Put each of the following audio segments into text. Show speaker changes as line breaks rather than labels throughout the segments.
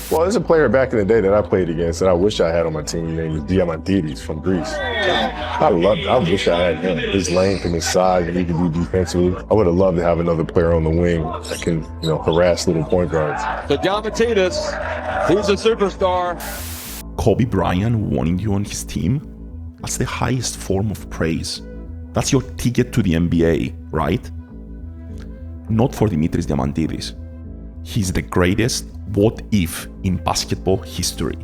Well, there's a player back in the day that I played against that I wish I had on my team. His name is Diamantidis from Greece. I wish I had him. His length and his size, and he can do defensively. I would have loved to have another player on the wing that can, harass little point guards.
So Diamantidis, he's a superstar.
Kobe Bryant wanting you on his team? That's the highest form of praise. That's your ticket to the NBA, right? Not for Dimitris Diamantidis. He's the greatest what if in basketball history.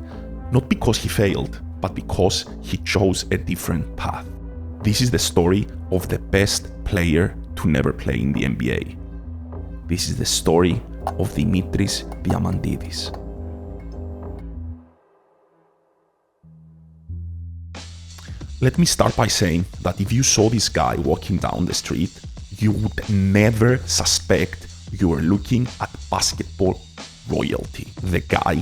Not because he failed, but because he chose a different path. This is the story of the best player to never play in the NBA. This is the story of Dimitris Diamantidis. Let me start by saying that if you saw this guy walking down the street, you would never suspect you were looking at basketball royalty. The guy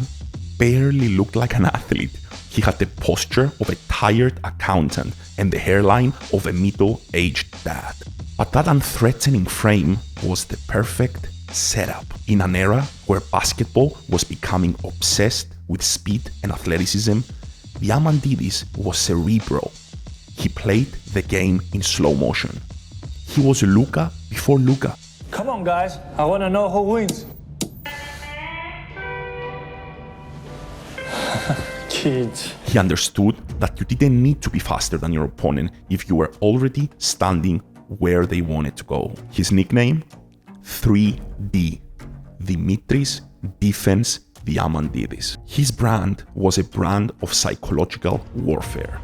barely looked like an athlete. He had the posture of a tired accountant and the hairline of a middle-aged dad. But that unthreatening frame was the perfect setup in an era where basketball was becoming obsessed with speed and athleticism. Diamantidis was cerebral. He played the game in slow motion. He was Luka before Luka.
Come on, guys. I want to know who wins. Kids.
He understood that you didn't need to be faster than your opponent if you were already standing where they wanted to go. His nickname? 3D. Dimitris Defense Diamantidis. His brand was a brand of psychological warfare.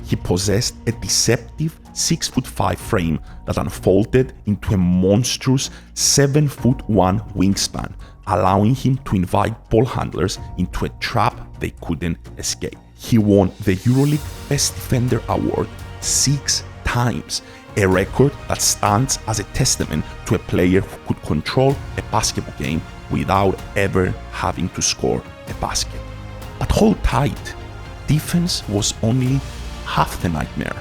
He possessed a deceptive 6'5" frame that unfolded into a monstrous 7'1" wingspan, allowing him to invite ball handlers into a trap they couldn't escape. He won the Euroleague Best Defender award 6 times, a record that stands as a testament to a player who could control a basketball game without ever having to score a basket. But hold tight, defense was only half the nightmare.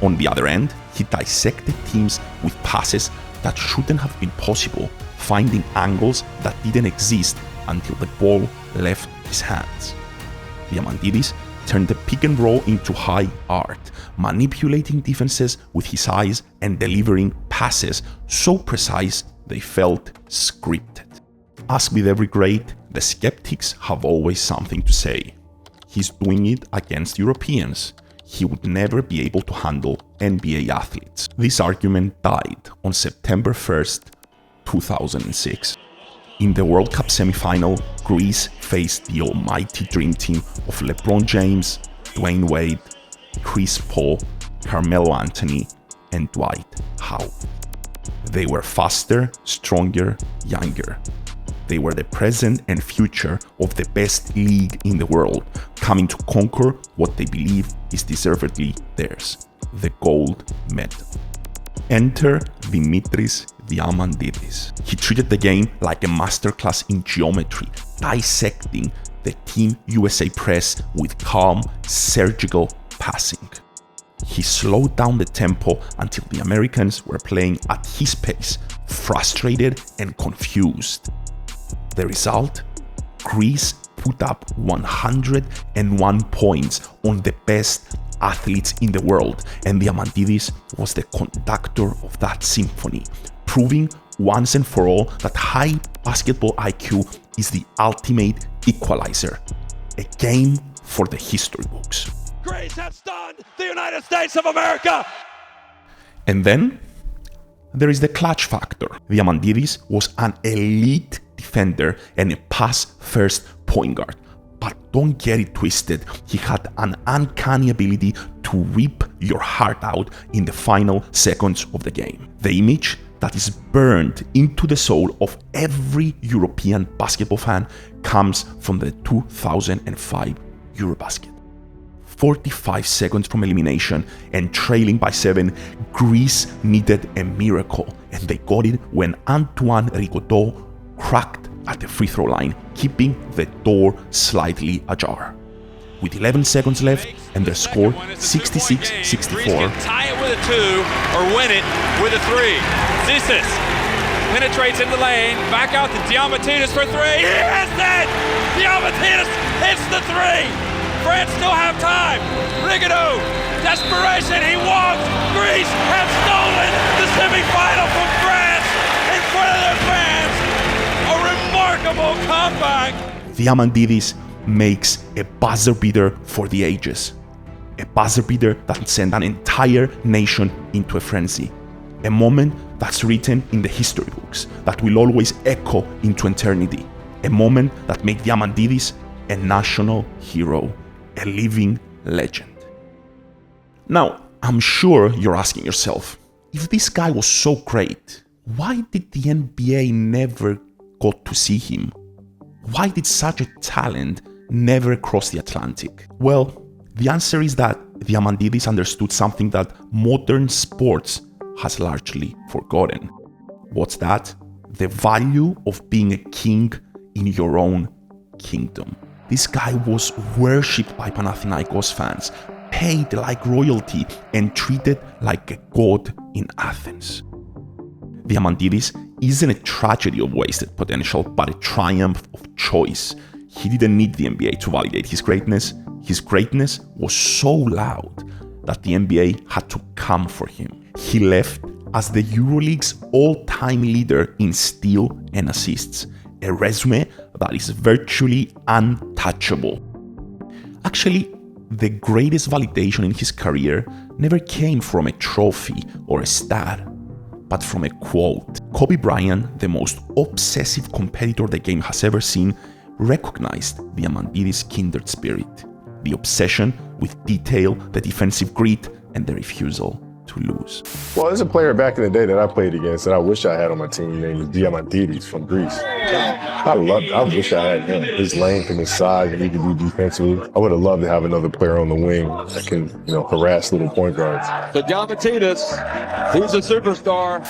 On the other end, he dissected teams with passes that shouldn't have been possible, finding angles that didn't exist until the ball left his hands. Diamantidis turned the pick and roll into high art, manipulating defenses with his eyes and delivering passes so precise they felt scripted. As with every great, the skeptics have always something to say. He's doing it against Europeans. He would never be able to handle NBA athletes. This argument died on September 1st, 2006. In the World Cup semi-final, Greece faced the almighty dream team of LeBron James, Dwayne Wade, Chris Paul, Carmelo Anthony, and Dwight Howard. They were faster, stronger, younger. They were the present and future of the best league in the world, coming to conquer what they believe is deservedly theirs, the gold medal. Enter Dimitris Diamantidis. He treated the game like a masterclass in geometry, dissecting the Team USA press with calm, surgical passing. He slowed down the tempo until the Americans were playing at his pace, frustrated and confused. The result? Greece put up 101 points on the best athletes in the world, and Diamantidis was the conductor of that symphony, proving once and for all that high basketball IQ is the ultimate equalizer, a game for the history books.
Greece have stunned the United States of America!
And then there is the clutch factor. Diamantidis was an elite defender and a pass-first point guard. But don't get it twisted, he had an uncanny ability to rip your heart out in the final seconds of the game. The image that is burned into the soul of every European basketball fan comes from the 2005 Eurobasket. 45 seconds from elimination and trailing by 7, Greece needed a miracle, and they got it when Antoine Rigaudot cracked at the free throw line, keeping the door slightly ajar. With 11 seconds left and their score 66-64.
Tie it with a 2 or win it with a 3. Zisis penetrates in the lane, back out to Diamantidis for 3. He hits it! Diamantidis hits the three. France still have time. Rigaud, desperation, he walks. Greece has stolen the semifinal from France in front of their fans. A remarkable comeback.
Diamantidis makes a buzzer beater for the ages. A buzzer beater that sent an entire nation into a frenzy. A moment that's written in the history books, that will always echo into eternity. A moment that made Diamantidis a national hero, a living legend. Now, I'm sure you're asking yourself, if this guy was so great, why did the NBA never got to see him? Why did such a talent never cross the Atlantic? Well, the answer is that Diamantidis understood something that modern sports has largely forgotten. What's that? The value of being a king in your own kingdom. This guy was worshipped by Panathinaikos fans, paid like royalty, and treated like a god in Athens. Diamantidis isn't a tragedy of wasted potential, but a triumph of choice. He didn't need the NBA to validate his greatness. His greatness was so loud that the NBA had to come for him. He left as the Euroleague's all-time leader in steal and assists, a resume that is virtually untouchable. Actually, the greatest validation in his career never came from a trophy or a stat, but from a quote. Kobe Bryant, the most obsessive competitor the game has ever seen, recognized Diamantidis' kindred spirit, the obsession with detail, the defensive grit, and the refusal to lose.
Well, there's a player back in the day that I played against that I wish I had on my team named Diamantidis from Greece. I wish I had him. His length and his size, and he could do defensively. I would have loved to have another player on the wing that can, harass little point guards.
So Diamantidis, he's a superstar.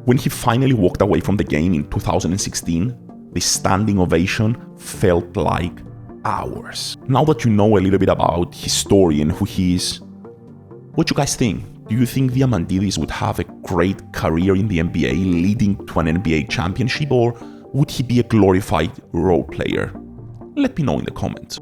When he finally walked away from the game in 2016, the standing ovation felt like hours. Now that you know a little bit about his story and who he is, what you guys think? Do you think Diamantidis would have a great career in the NBA, leading to an NBA championship, or would he be a glorified role player? Let me know in the comments.